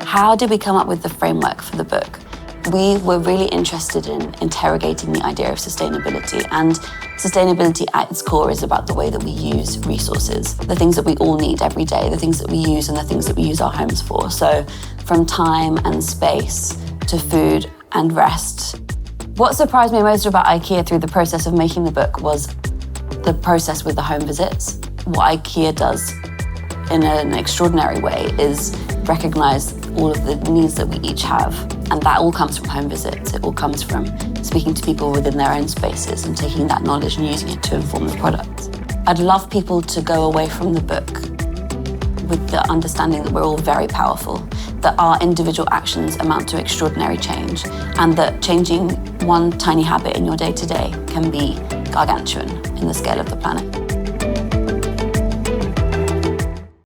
How did we come up with the framework for the book? We were really interested in interrogating the idea of sustainability, and sustainability at its core is about the way that we use resources, the things that we all need every day, the things that we use and the things that we use our homes for. So from time and space to food and rest. What surprised me most about IKEA through the process of making the book was the process with the home visits. What IKEA does in an extraordinary way is recognize all of the needs that we each have. And that all comes from home visits. It all comes from speaking to people within their own spaces and taking that knowledge and using it to inform the product. I'd love people to go away from the book with the understanding that we're all very powerful, that our individual actions amount to extraordinary change, and that changing one tiny habit in your day-to-day can be gargantuan in the scale of the planet.